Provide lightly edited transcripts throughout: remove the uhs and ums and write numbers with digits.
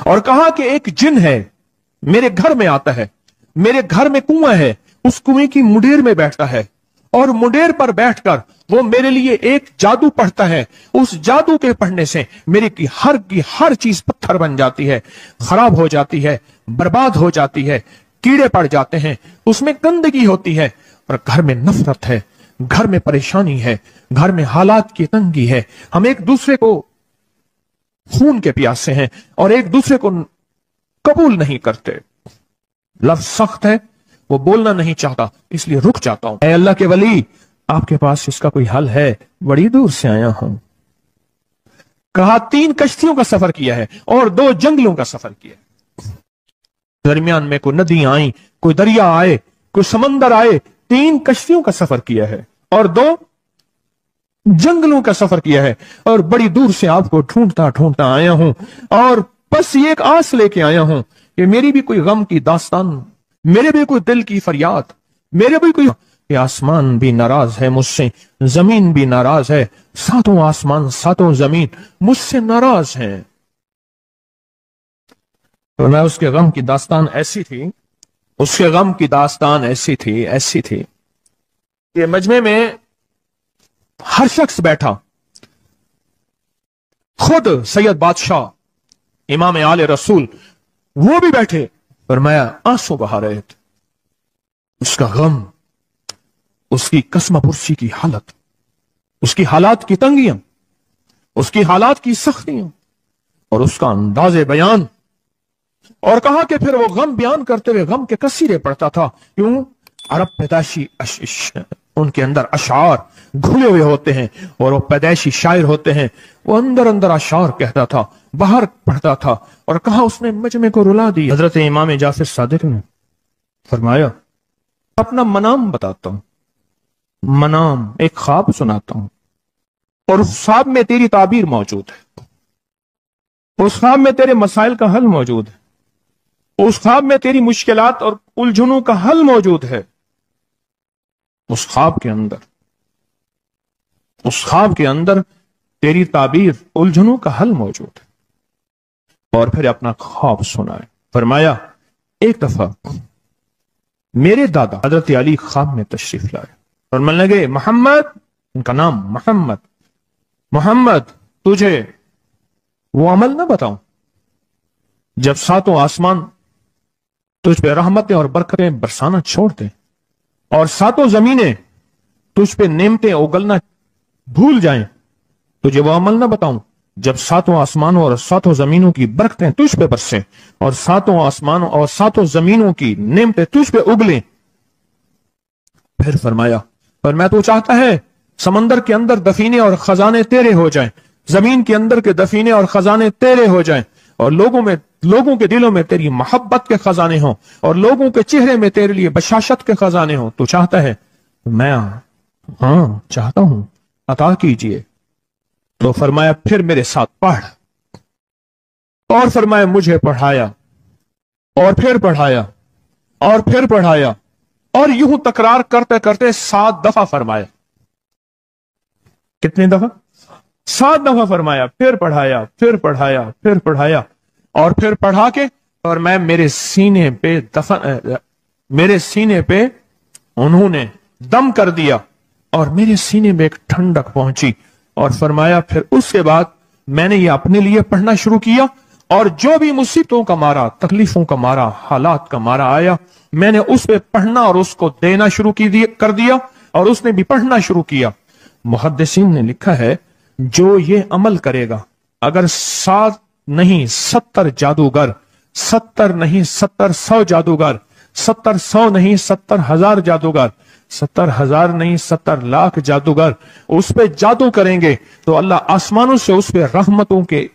اور کہا کہ ایک جن ہے میرے گھر میں آتا ہے, میرے گھر میں کنواں ہے, اس کنویں کی مڈیر میں بیٹھتا ہے اور مڈیر پر بیٹھ کر وہ میرے لیے ایک جادو پڑھتا ہے. اس جادو کے پڑھنے سے میری کی ہر چیز پتھر بن جاتی ہے, خراب ہو جاتی ہے, برباد ہو جاتی ہے, کیڑے پڑ جاتے ہیں, اس میں گندگی ہوتی ہے, اور گھر میں نفرت ہے, گھر میں پریشانی ہے, گھر میں حالات کی تنگی ہے, ہم ایک دوسرے کو خون کے پیاسے ہیں اور ایک دوسرے کو قبول نہیں کرتے. لفظ سخت ہے, وہ بولنا نہیں چاہتا, اس لیے رک جاتا ہوں. اے اللہ کے ولی, آپ کے پاس اس کا کوئی حل ہے؟ بڑی دور سے آیا ہوں. کہا 3 کشتیوں کا سفر کیا ہے اور 2 جنگلوں کا سفر کیا ہے. درمیان میں کوئی ندیاں آئیں, کوئی دریا آئے, کوئی سمندر آئے. 3 کشتیوں کا سفر کیا ہے اور 2 جنگلوں کا سفر کیا ہے, اور بڑی دور سے آپ کو ڈھونڈتا آیا ہوں, اور بس یہ ایک آس لے کے آیا ہوں کہ میری بھی کوئی غم کی داستان, میرے بھی کوئی دل کی فریاد, میرے بھی کوئی, کہ آسمان بھی ناراض ہے مجھ سے, زمین بھی ناراض ہے, 7 آسمان 7 زمین مجھ سے ناراض ہیں. تو میں اس کے غم کی داستان ایسی تھی, اس کے غم کی داستان ایسی تھی کہ مجمع میں ہر شخص بیٹھا, خود سید بادشاہ امام آل رسول وہ بھی بیٹھے, فرمایا آنسو بہا رہے تھے. اس کا غم, اس کی قسم پرسی کی حالت, اس کی حالات کی تنگیاں, اس کی حالات کی سختیاں, اور اس کا انداز بیان. اور کہا کہ پھر وہ غم بیان کرتے ہوئے غم کے قصیدے پڑھتا تھا. کیوں؟ عرب پیدائشی ان کے اندر اشعار گھلے ہوئے ہوتے ہیں, اور وہ پیدائشی شاعر ہوتے ہیں. وہ اندر اشعار کہتا تھا, باہر پڑھتا تھا. اور کہا اس نے مجمع کو رلا دی. حضرت امام جعفر صادق نے فرمایا اپنا منام بتاتا ہوں, منام ایک خواب سناتا ہوں, اور اس خواب میں تیری تعبیر موجود ہے, اس خواب میں تیرے مسائل کا حل موجود ہے, اس خواب میں تیری مشکلات اور الجھنوں کا حل موجود ہے. اس خواب کے اندر تیری تعبیر, الجھنوں کا حل موجود ہے. اور پھر اپنا خواب سنائے. فرمایا ایک دفعہ میرے دادا حضرت علی خواب میں تشریف لائے اور فرمانے لگے محمد, ان کا نام محمد, تجھے وہ عمل نہ بتاؤں جب 7 آسمان تجھ پہ رحمتیں اور برکتیں برسانا چھوڑ دیں, اور 7 زمینیں تجھ پہ نعمتیں اگلنا بھول جائیں, تجھے وہ عمل نہ بتاؤں جب 7 آسمانوں اور 7 زمینوں کی برکتیں تجھ پہ برسیں, اور 7 آسمانوں اور 7 زمینوں کی نعمتیں تجھ پہ اگلیں. پھر فرمایا پر میں تو چاہتا ہے سمندر کے اندر دفینے اور خزانے تیرے ہو جائیں, زمین کے اندر کے دفینے اور خزانے تیرے ہو جائیں, اور لوگوں کے دلوں میں تیری محبت کے خزانے ہوں, اور لوگوں کے چہرے میں تیرے لیے بشاشت کے خزانے ہوں. تو چاہتا ہے؟ میں ہاں چاہتا ہوں, عطا کیجئے. تو فرمایا پھر میرے ساتھ پڑھ, اور فرمایا مجھے پڑھایا, اور پھر پڑھایا, اور پھر پڑھایا, اور یوں تکرار کرتے کرتے 7 دفعہ فرمایا. کتنی دفعہ؟ 7 دفعہ فرمایا. پھر پڑھایا, پھر پڑھایا, پھر پڑھایا, اور پھر پڑھا کے, اور میں میرے سینے پہ انہوں نے دم کر دیا, اور میرے سینے میں ایک ٹھنڈک پہنچی. اور فرمایا پھر اس کے بعد میں نے یہ اپنے لیے پڑھنا شروع کیا, اور جو بھی مصیبتوں کا مارا, تکلیفوں کا مارا, حالات کا مارا آیا, میں نے اس پہ پڑھنا اور اس کو دینا شروع کر دیا, اور اس نے بھی پڑھنا شروع کیا. محدثین نے لکھا ہے جو یہ عمل کرے گا, اگر 7 نہیں 70 جادوگر, 70 نہیں 100 جادوگر, 100 نہیں 70,000 جادوگر, 70,000 نہیں 70 لاکھ جادوگر اس پہ جادو کریں گے, تو اللہ آسمانوں سے اس پہ رحمتوں کے,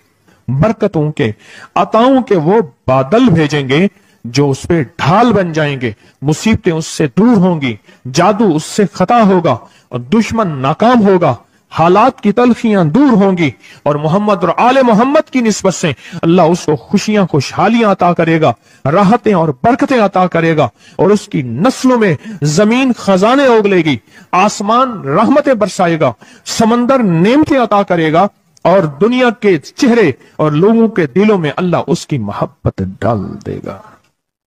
برکتوں کے, عطاؤں کے وہ بادل بھیجیں گے جو اس پہ ڈھال بن جائیں گے. مصیبتیں اس سے دور ہوں گی, جادو اس سے خطا ہوگا, اور دشمن ناکام ہوگا, حالات کی تلخیاں دور ہوں گی, اور محمد اور آل محمد کی نسبت سے اللہ اس کو خوشیاں خوشحالیاں عطا کرے گا, راحتیں اور برکتیں عطا کرے گا, اور اس کی نسلوں میں زمین خزانے اگلے گی, آسمان رحمتیں برسائے گا, سمندر نعمتیں عطا کرے گا, اور دنیا کے چہرے اور لوگوں کے دلوں میں اللہ اس کی محبت ڈال دے گا.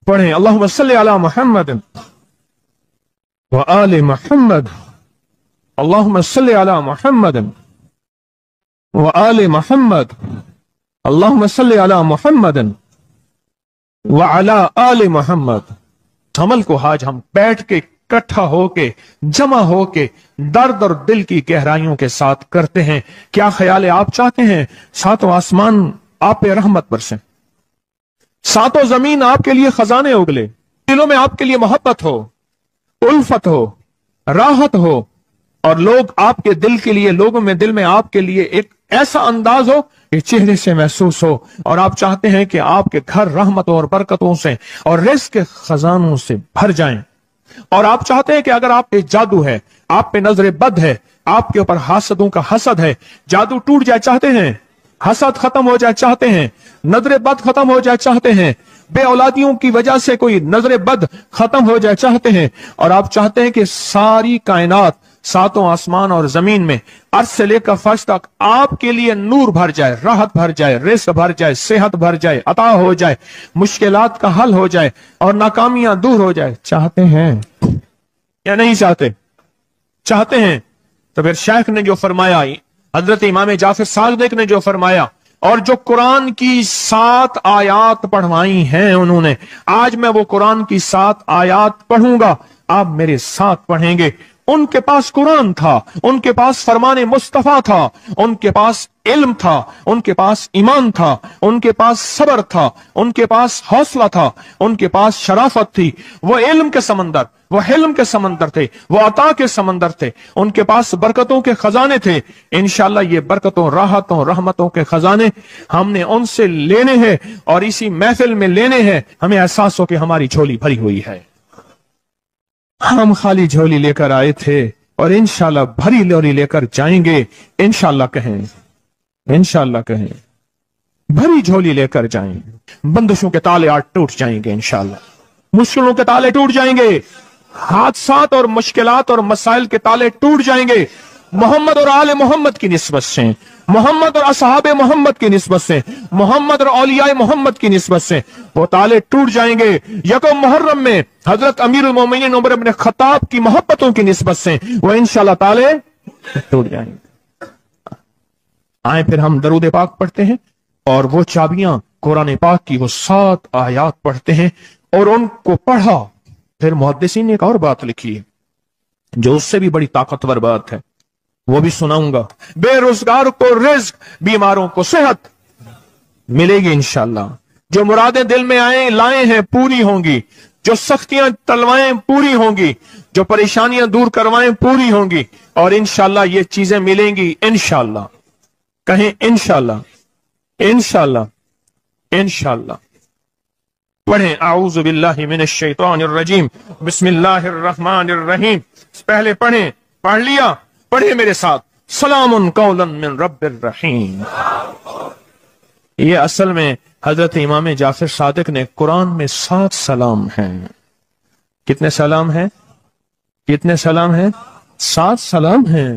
پڑھیں اللہم صلی علی محمد وآل محمد، اللہم صلی علی محمد وآل محمد، اللہم صلی علی محمد وعلی آل محمد. عمل کو آج ہم بیٹھ کے اکٹھا ہو کے جمع ہو کے درد اور دل کی گہرائیوں کے ساتھ کرتے ہیں. کیا خیال ہے؟ آپ چاہتے ہیں ساتوں آسمان آپ پہ رحمت برسیں، ساتوں زمین آپ کے لیے خزانے اگلے، دلوں میں آپ کے لیے محبت ہو، الفت ہو، راحت ہو، اور لوگ آپ کے دل کے لیے، لوگوں میں دل میں آپ کے لیے ایک ایسا انداز ہو کہ چہرے سے محسوس ہو، اور آپ چاہتے ہیں کہ آپ کے گھر رحمتوں اور برکتوں سے اور رزق کے خزانوں سے بھر جائیں، اور آپ چاہتے ہیں کہ اگر آپ پہ جادو ہے، آپ پہ نظر بد ہے، آپ کے اوپر حاسدوں کا حسد ہے، جادو ٹوٹ جائے چاہتے ہیں، حسد ختم ہو جائے چاہتے ہیں، نظر بد ختم ہو جائے چاہتے ہیں، بے اولادیوں کی وجہ سے کوئی نظر بد ختم ہو جائے چاہتے ہیں، اور آپ چاہتے ہیں کہ ساری کائنات، ساتوں آسمان اور زمین میں، عرش سے لے کر فرش تک آپ کے لیے نور بھر جائے، راحت بھر جائے، رزق بھر جائے، صحت بھر جائے، عطا ہو جائے، مشکلات کا حل ہو جائے اور ناکامیاں دور ہو جائے، چاہتے ہیں یا نہیں چاہتے؟ چاہتے ہیں. تو پھر شیخ نے جو فرمایا، حضرت امام جعفر صادق نے جو فرمایا، اور جو قرآن کی 7 آیات پڑھوائی ہیں انہوں نے، آج میں وہ قرآن کی 7 آیات پڑھوں گا، آپ میرے ساتھ پڑھیں گے. ان کے پاس قرآن تھا، ان کے پاس فرمان مصطفیٰ تھا، ان کے پاس علم تھا، ان کے پاس ایمان تھا، ان کے پاس صبر تھا، ان کے پاس حوصلہ تھا، ان کے پاس شرافت تھی. وہ علم کے سمندر، وہ حلم کے سمندر تھے، وہ عطا کے سمندر تھے، ان کے پاس برکتوں کے خزانے تھے. انشاءاللہ یہ برکتوں، راحتوں، رحمتوں کے خزانے ہم نے ان سے لینے ہیں، اور اسی محفل میں لینے ہیں. ہمیں احساس ہو کہ ہماری جھولی بھری ہوئی ہے، ہم خالی جھولی لے کر آئے تھے، اور انشاءاللہ بھری جھولی لے کر جائیں گے. انشاءاللہ کہیں، انشاءاللہ کہیں، بھری جھولی لے کر جائیں گے. بندشوں کے تالے آج ٹوٹ جائیں گے انشاءاللہ، مشکلوں کے تالے ٹوٹ جائیں گے، حادثات اور مشکلات اور مسائل کے تالے ٹوٹ جائیں گے. محمد اور آل محمد کی نسبت سے، محمد اور اصحاب محمد کی نسبت سے، محمد اور اولیاء محمد کی نسبت سے وہ تالے ٹوٹ جائیں گے. یکم محرم میں حضرت امیر المومنین عمر بن خطاب کی محبتوں کی نسبت سے وہ انشاءاللہ تالے ٹوٹ جائیں گے. آئیں پھر ہم درود پاک پڑھتے ہیں، اور وہ چابیاں قرآن پاک کی وہ 7 آیات پڑھتے ہیں، اور ان کو پڑھا. پھر محدثین نے ایک اور بات لکھی ہے جو اس سے بھی بڑی طاقتور بات ہے، وہ بھی سناؤں گا. بے روزگار کو رزق، بیماروں کو صحت ملے گی انشاءاللہ. جو مرادیں دل میں لائے ہیں پوری ہوں گی، جو سختیاں تلوائیں پوری ہوں گی، جو پریشانیاں دور کروائیں پوری ہوں گی، اور انشاءاللہ یہ چیزیں ملیں گی انشاءاللہ. کہیں انشاءاللہ، انشاءاللہ، انشاءاللہ. پڑھیں اعوذ باللہ من الشیطان الرجیم، بسم اللہ الرحمن الرحیم. پہلے پڑھیں، پڑھ لیا؟ پڑھیں میرے ساتھ، سلام قولا من رب الرحیم. یہ اصل میں حضرت امام جعفر صادق نے قرآن میں 7 سلام ہیں. کتنے سلام ہیں؟ کتنے سلام ہیں؟ 7 سلام ہیں.